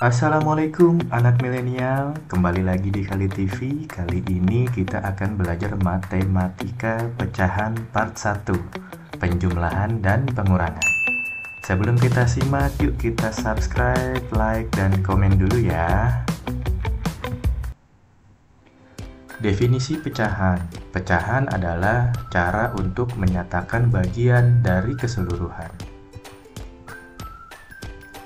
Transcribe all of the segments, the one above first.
Assalamualaikum anak milenial, kembali lagi di Kali TV. Kali ini kita akan belajar matematika pecahan part 1, penjumlahan dan pengurangan. Sebelum kita simak, yuk kita subscribe, like, dan komen dulu ya. Definisi pecahan. Pecahan adalah cara untuk menyatakan bagian dari keseluruhan.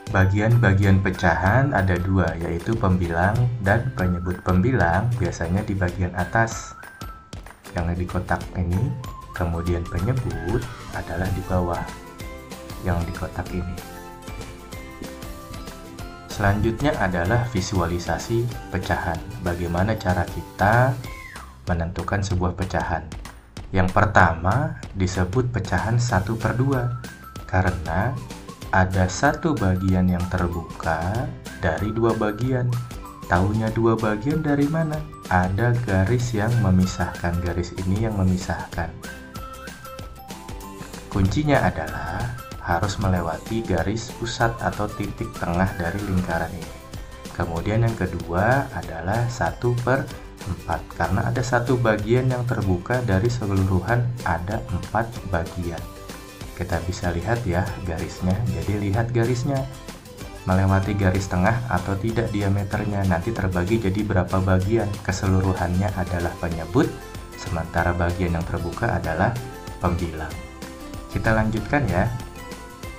Bagian-bagian pecahan ada dua, yaitu pembilang dan penyebut. Pembilang biasanya di bagian atas yang di kotak ini, kemudian penyebut adalah di bawah yang di kotak ini. Selanjutnya adalah visualisasi pecahan. Bagaimana cara kita menentukan sebuah pecahan? Yang pertama disebut pecahan 1/2 karena ada satu bagian yang terbuka dari dua bagian. Tahunya dua bagian dari mana? Ada garis yang memisahkan. Garis ini yang memisahkan. Kuncinya adalah harus melewati garis pusat atau titik tengah dari lingkaran ini. Kemudian yang kedua adalah 1/4 karena ada satu bagian yang terbuka dari keseluruhan ada 4 bagian. Kita bisa lihat ya garisnya. Jadi lihat garisnya melewati garis tengah atau tidak diameternya. Nanti terbagi jadi berapa bagian. Keseluruhannya adalah penyebut, sementara bagian yang terbuka adalah pembilang. Kita lanjutkan ya.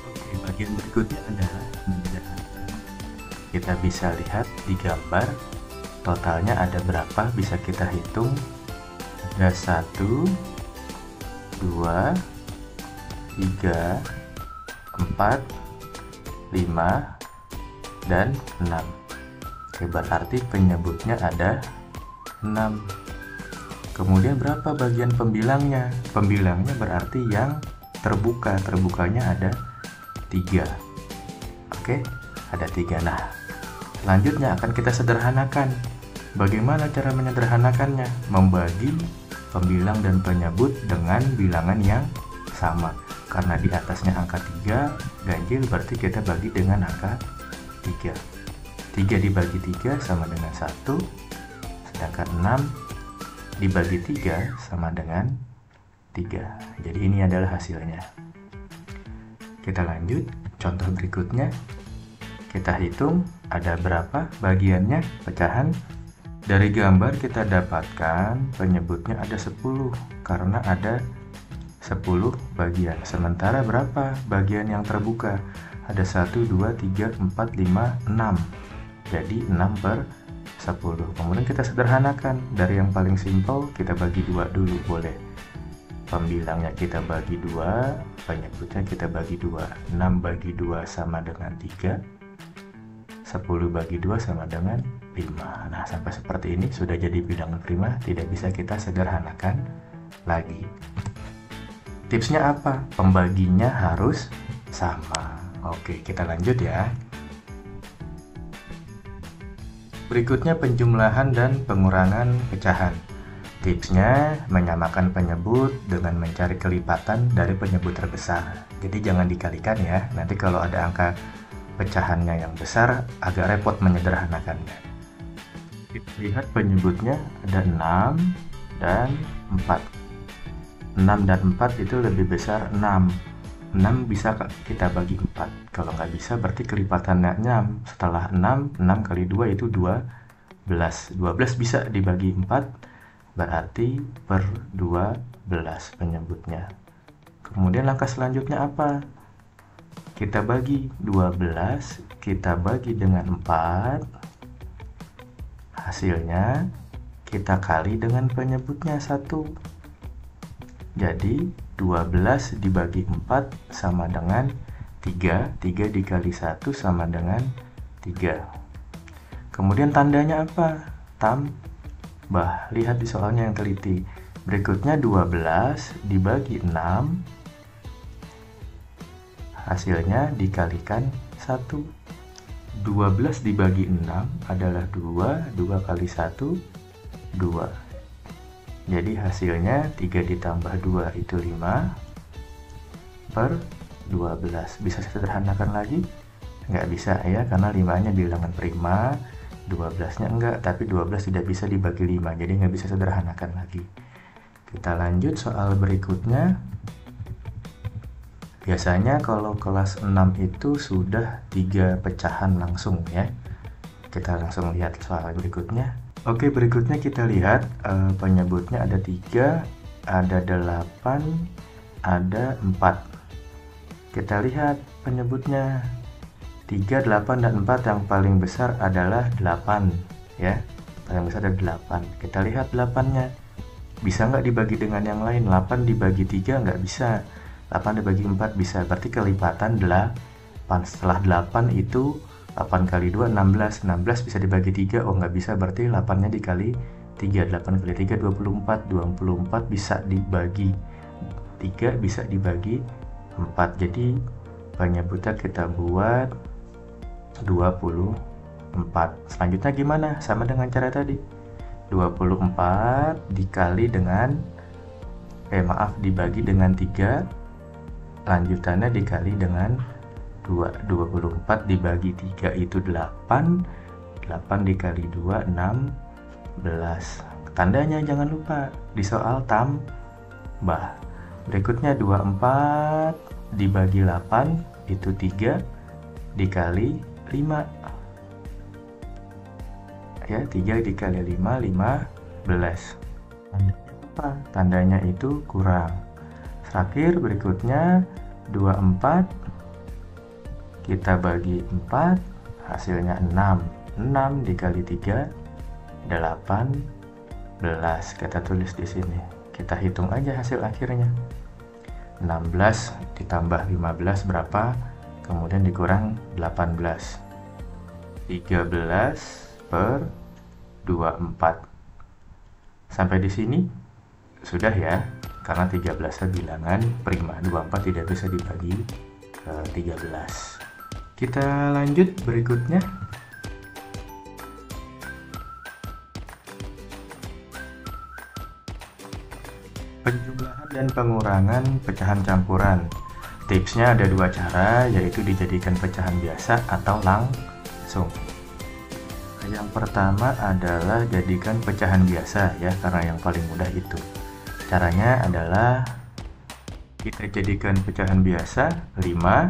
Oke, bagian berikutnya adalah menjumlahkan. Kita bisa lihat di gambar totalnya ada berapa, bisa kita hitung. Ada 1, 2, 3, 4, 5, dan 6. Oke, berarti penyebutnya ada 6. Kemudian berapa bagian pembilangnya? Pembilangnya berarti yang terbuka. Terbukanya ada 3. Oke, ada 3. Nah, selanjutnya akan kita sederhanakan. Bagaimana cara menyederhanakannya? Membagi pembilang dan penyebut dengan bilangan yang sama. Karena di atasnya angka 3 ganjil, berarti kita bagi dengan angka 3. 3 dibagi 3 sama dengan 1, sedangkan 6 dibagi 3 sama dengan 3. Jadi ini adalah hasilnya. Kita lanjut, contoh berikutnya. Kita hitung ada berapa bagiannya pecahan. Dari gambar kita dapatkan penyebutnya ada 10 karena ada 10 bagian. Sementara berapa bagian yang terbuka? Ada 1, 2, 3, 4, 5, 6. Jadi 6/10. Kemudian kita sederhanakan. Dari yang paling simpel kita bagi 2 dulu boleh. Pembilangnya kita bagi 2, penyebutnya kita bagi 2. 6 bagi 2 sama dengan 3. 10 bagi 2 sama dengan 5. Nah, sampai seperti ini sudah jadi bilangan prima, tidak bisa kita sederhanakan lagi. Tipsnya apa? Pembaginya harus sama. Oke, kita lanjut ya. Berikutnya penjumlahan dan pengurangan pecahan. Tipsnya menyamakan penyebut dengan mencari kelipatan dari penyebut terbesar. Jadi jangan dikalikan ya. Nanti kalau ada angka pecahannya yang besar, agak repot menyederhanakannya. Kita lihat penyebutnya ada 6 dan 4. 6 dan 4 itu lebih besar 6. 6 bisa kita bagi 4. Kalau nggak bisa berarti kelipatannya 6. Setelah 6, 6 kali 2 itu 12. 12 bisa dibagi 4, berarti per 12 penyebutnya. Kemudian langkah selanjutnya apa? Kita bagi 12, kita bagi dengan 4. Hasilnya kita kali dengan penyebutnya 1. Jadi 12 dibagi 4 sama dengan 3. 3 dikali 1 sama dengan 3. Kemudian tandanya apa? Tambah. Lihat di soalnya yang teliti. Berikutnya 12 dibagi 6. Hasilnya dikalikan 1. 12 dibagi 6 adalah 2. 2 kali 1, 2. Jadi hasilnya 3 ditambah 2 itu 5/12. Bisa sederhanakan lagi. nggak bisa ya, karena 5-nya bilangan prima, 12-nya enggak, tapi 12 tidak bisa dibagi 5, jadi nggak bisa sederhanakan lagi. Kita lanjut soal berikutnya. Biasanya kalau kelas 6 itu sudah 3 pecahan langsung ya. Kita langsung lihat soal berikutnya. Oke, berikutnya kita lihat penyebutnya ada 3, ada 8, ada 4. Kita lihat penyebutnya 3, 8, dan 4. Yang paling besar adalah 8 ya. Paling besar ada 8. Kita lihat 8-nya. Bisa nggak dibagi dengan yang lain? 8 dibagi 3 nggak bisa. 8 dibagi 4 bisa. Berarti kelipatan 8. Setelah 8 itu 8 kali 2, 16. 16 bisa dibagi 3. Oh, nggak bisa. Berarti 8-nya dikali 3. 8 kali 3, 24. 24 bisa dibagi 3, bisa dibagi 4. Jadi penyebutnya kita buat 24. Selanjutnya gimana? Sama dengan cara tadi. 24 dikali dengan dibagi dengan 3. Lanjutannya dikali dengan 2. 24 dibagi 3 itu 8. 8 dikali 2, 16. Tandanya jangan lupa di soal tambah. Berikutnya 24 dibagi 8 itu 3 dikali 5 ya, 3 dikali 5, 15. Tandanya apa? Tandanya itu kurang. Terakhir berikutnya 24 kita bagi 4, hasilnya 6. 6 dikali 3, 18. Kita tulis di sini. Kita hitung aja hasil akhirnya. 16 ditambah 15 berapa? Kemudian dikurang 18. 13 per 24. Sampai di sini sudah ya, karena 13 bilangan prima, 24 tidak bisa dibagi ke 13. Kita lanjut berikutnya. Penjumlahan dan pengurangan pecahan campuran. Tipsnya ada 2 cara, yaitu dijadikan pecahan biasa atau langsung. Yang pertama adalah jadikan pecahan biasa ya, karena yang paling mudah itu. Caranya adalah kita jadikan pecahan biasa 5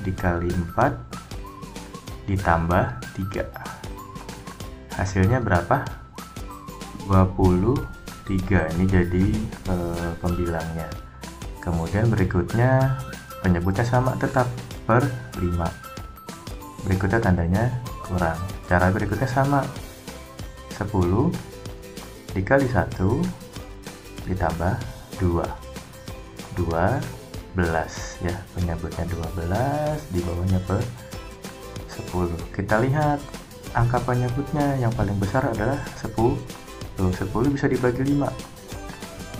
dikali 4 ditambah 3. Hasilnya berapa? 23. Ini jadi pembilangnya. Kemudian berikutnya penyebutnya sama tetap per 5. Berikutnya tandanya kurang. Cara berikutnya sama, 10 dikali 1 ditambah 2, 12 ya, penyebutnya 12, di bawahnya per 10. Kita lihat angka penyebutnya, yang paling besar adalah 10. 10 bisa dibagi 5,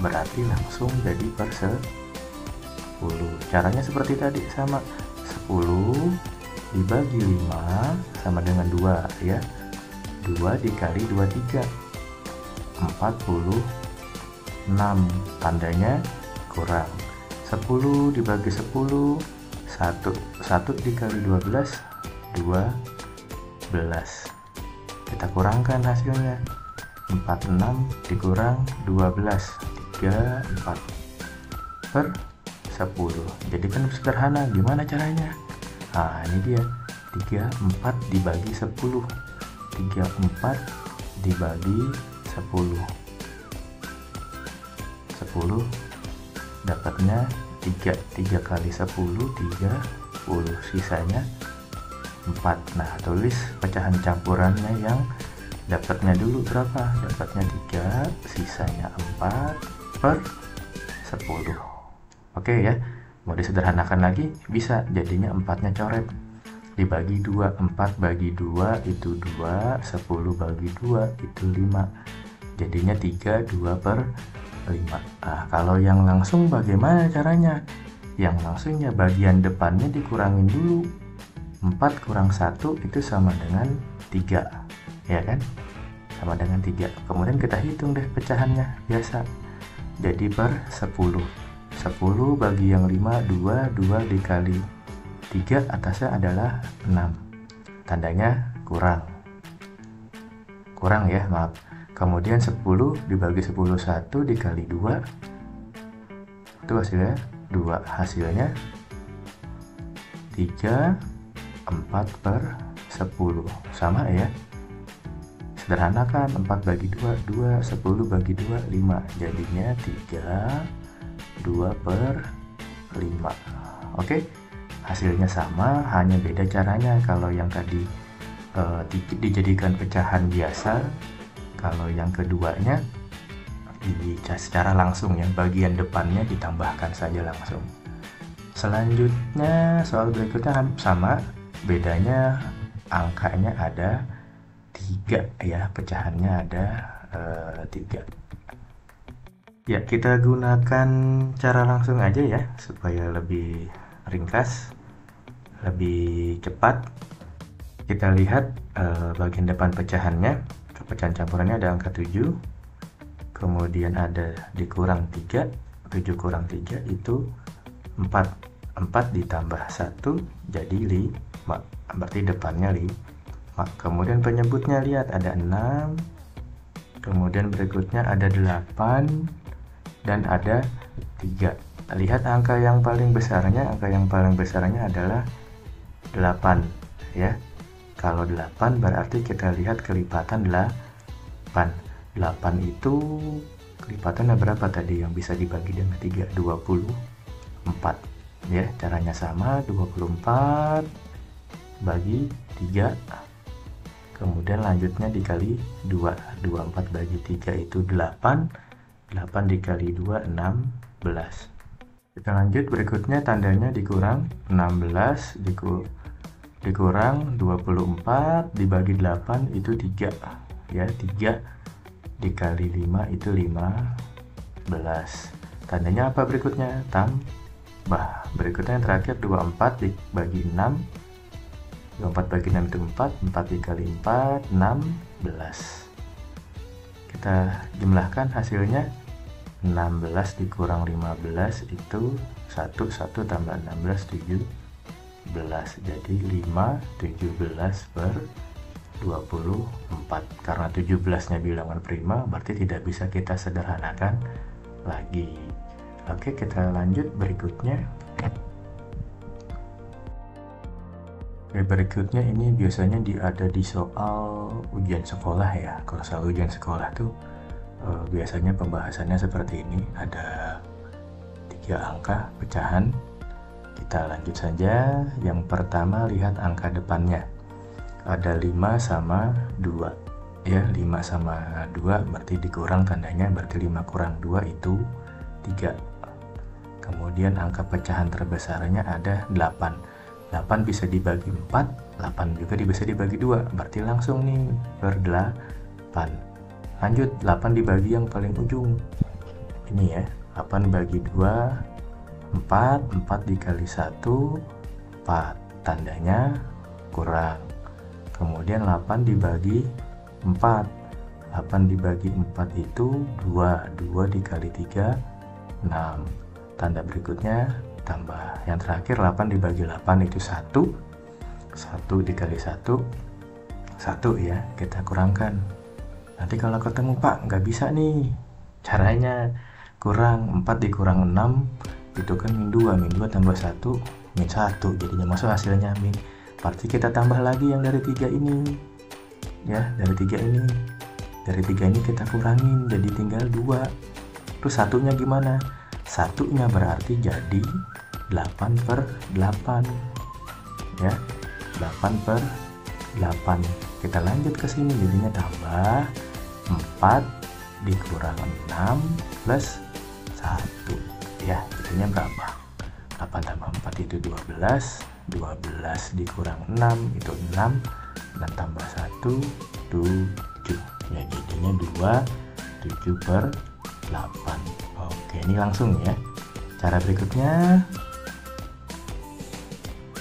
berarti langsung jadi per 10. Caranya seperti tadi, sama, 10 dibagi 5 sama dengan 2 ya. 2 dikali 23, 46. Tandanya kurang. 10 dibagi 10, 1 dikali 12, 12. Kita kurangkan hasilnya. 46 dikurang 12, 34 per 10. Jadi kan sederhana. Gimana caranya? Nah, ini dia. 34 dibagi 10. 34 dibagi 10. 10 dapatnya 3. 3 kali 10, 30. Sisanya 4. Nah, tulis pecahan campurannya yang dapatnya dulu berapa? Dapatnya 3, sisanya 4 per 10. Oke ya. Mau disederhanakan lagi bisa, jadinya 4-nya coret, dibagi 2, 4 bagi 2 itu 2, 10 bagi 2 itu 5, jadinya 3, 2 per 5. Nah, kalau yang langsung bagaimana caranya? Yang langsungnya bagian depannya dikurangin dulu. 4 kurang 1 itu sama dengan 3 ya kan, sama dengan 3. Kemudian kita hitung deh pecahannya biasa, jadi per 10. 10 bagi yang 5, 2 dikali 3 atasnya adalah 6, tandanya kurang ya, maaf. Kemudian 10 dibagi 10 1 dikali 2 itu hasilnya 2, hasilnya 3 4 per 10 sama ya. Sederhanakan, 4 bagi 2 2, 10 bagi 2 5, jadinya 3 2 per 5. Oke, hasilnya sama, hanya beda caranya. Kalau yang tadi dijadikan pecahan biasa, kalau yang keduanya secara langsung ya, bagian depannya ditambahkan saja langsung. Selanjutnya soal berikutnya sama, bedanya angkanya ada 3 ya, pecahannya ada 3. Ya, kita gunakan cara langsung aja ya, supaya lebih ringkas, lebih cepat. Kita lihat bagian depan pecahannya, pecahan campurannya ada angka 7, kemudian ada dikurang 3, 7 kurang 3 itu 4, 4 ditambah 1 jadi 5, berarti depannya 5. Kemudian penyebutnya lihat ada 6, kemudian berikutnya ada 8 dan ada 3. Lihat angka yang paling besarnya adalah 8 ya. Kalau 8 berarti kita lihat kelipatan 8 itu kelipatannya berapa tadi yang bisa dibagi dengan 3? 24 ya. Caranya sama, 24 bagi 3, kemudian lanjutnya dikali 2, 24 bagi 3 itu 8, 8 dikali 2 16. Kita lanjut, berikutnya tandanya dikurang, 16 dikurang 24 dibagi 8 itu 3 ya, 3 dikali 5 itu 15. Tandanya apa berikutnya? Tambah. Berikutnya yang terakhir 24 dibagi 6, 24 bagi 6 itu 4, 4 dikali 4 16. Kita jumlahkan hasilnya, 16 dikurang 15 itu 1 tambah 16 17, jadi 5 17 per 24. Karena 17 nya bilangan prima, berarti tidak bisa kita sederhanakan lagi. Oke, kita lanjut berikutnya. Berikutnya ini biasanya ada di soal ujian sekolah ya. Kalau soal ujian sekolah tuh biasanya pembahasannya seperti ini, ada 3 angka pecahan. Kita lanjut saja. Yang pertama lihat angka depannya, ada 5 sama 2 ya, 5 sama 2 berarti dikurang, tandanya berarti 5 kurang 2 itu 3. Kemudian angka pecahan terbesarnya ada 8, 8 bisa dibagi 4, 8 juga bisa dibagi 2, berarti langsung nih per 8. Lanjut, 8 dibagi yang paling ujung ini ya, 8 bagi 2 4, 4 dikali 1 4, tandanya kurang. Kemudian 8 dibagi 4, 8 dibagi 4 itu 2, 2 dikali 3 6, tanda berikutnya tambah. Yang terakhir 8 dibagi 8 itu 1, 1 dikali 1 1 ya, kita kurangkan. Nanti kalau ketemu Pak nggak bisa nih caranya, kurang 4 dikurang 6 itu kan min 2 tambah 1 min 1, jadinya masuk hasilnya min. Berarti kita tambah lagi yang dari 3 ini ya, dari 3 ini kita kurangin jadi tinggal 2. Terus satunya gimana? Satunya berarti jadi 8 per 8 ya, 8 per 8. Kita lanjut ke sini, jadinya tambah 4 dikurang 6 plus 1 ya, jadinya berapa? 8 tambah 4 itu 12, 12 dikurang 6 itu 6, dan tambah 1 7 ya, jadinya 7 per 8. Oke, ini langsung ya. Cara berikutnya,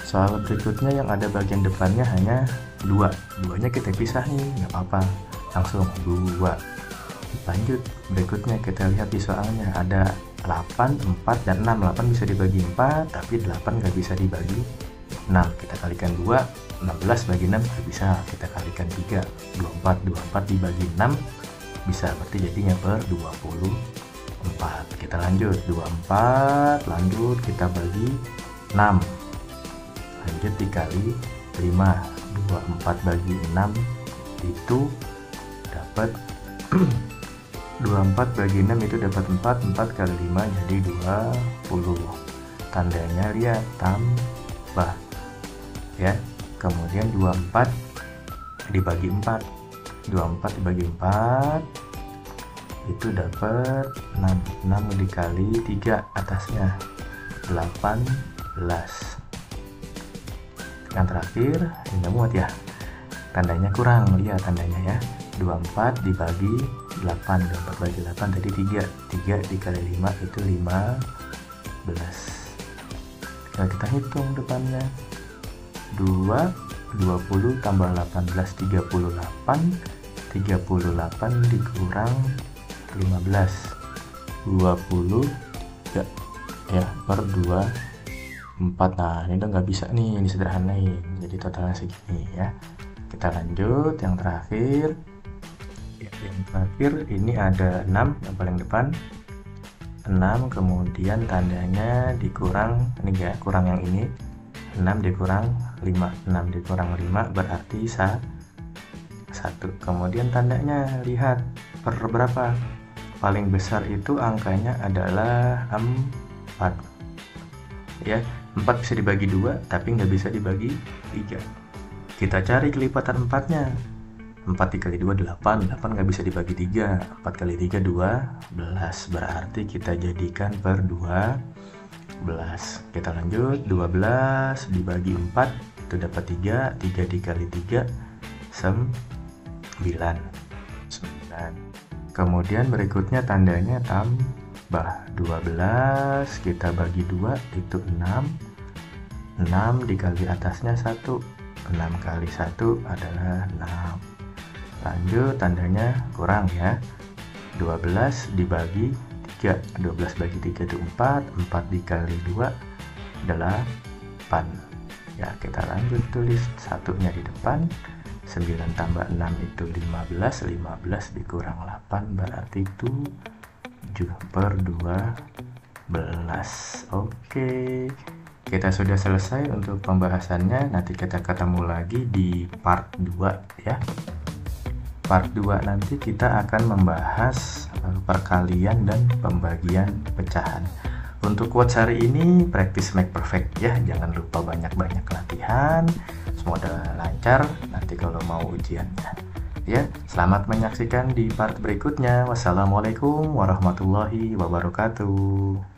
soal berikutnya yang ada bagian depannya hanya 2, 2-nya kita pisahin, nggak apa-apa, langsung 2. Lanjut, berikutnya kita lihat di soalnya ada 8, 4, dan 6. 8 bisa dibagi 4, tapi 8 nggak bisa dibagi 6 kita kalikan 2, 16 bagi 6 bisa kita kalikan 3, 24 dibagi 6 bisa, berarti jadinya per 24. Kita lanjut, 24 lanjut kita bagi 6, lanjut dikali 5, 24 bagi 6 itu dapat 24 bagi 6 itu dapat 4, 4 kali 5 jadi 20. Tandanya lihat tambah ya. Kemudian 24 dibagi 4, 24 dibagi 4 itu dapat 6, 6 dikali 3 atasnya 18. Yang terakhir ini nggak muat ya, tandanya kurang, lihat tandanya ya. 24 dibagi 8, 24 bagi 8 tadi 3, 3 dikali 5 itu 15. Nah, kita hitung depannya 2, 20 tambah 18, 38, 38 dikurang 15, 20 ya per 24. Nah ini udah nggak bisa nih disederhanain, jadi totalnya segini ya. Kita lanjut yang terakhir ya, yang terakhir ini ada 6 yang paling depan, 6 kemudian tandanya dikurang, ini ya kurang yang ini, 6 dikurang 5, 6 dikurang 5 berarti 1. Kemudian tandanya lihat per berapa, paling besar itu angkanya adalah 4 ya. 4 bisa dibagi 2 tapi nggak bisa dibagi 3. Kita cari kelipatan 4 nya, 4 dikali 2 8, 8 nggak bisa dibagi 3, 4 kali 3 12, berarti kita jadikan per 12. Kita lanjut, 12 dibagi 4 itu dapat 3, 3 dikali 3 9. Kemudian berikutnya tandanya tambah, 12 kita bagi 2 itu 6, 6 dikali atasnya 1, 6 kali 1 adalah 6. Lanjut tandanya kurang ya, 12 dibagi 3, 12 bagi 3 itu 4, 4 dikali 2 adalah 8 ya. Kita lanjut tulis satunya di depan, 9 tambah 6 itu 15, 15 dikurang 8 berarti 7 per 12. Oke, kita sudah selesai untuk pembahasannya. Nanti kita ketemu lagi di part 2 ya. Part 2 nanti kita akan membahas perkalian dan pembagian pecahan. Untuk quotes hari ini practice make perfect ya, jangan lupa banyak-banyak latihan. Semoga lancar nanti kalau mau ujiannya ya. Selamat menyaksikan di part berikutnya. Wassalamualaikum warahmatullahi wabarakatuh.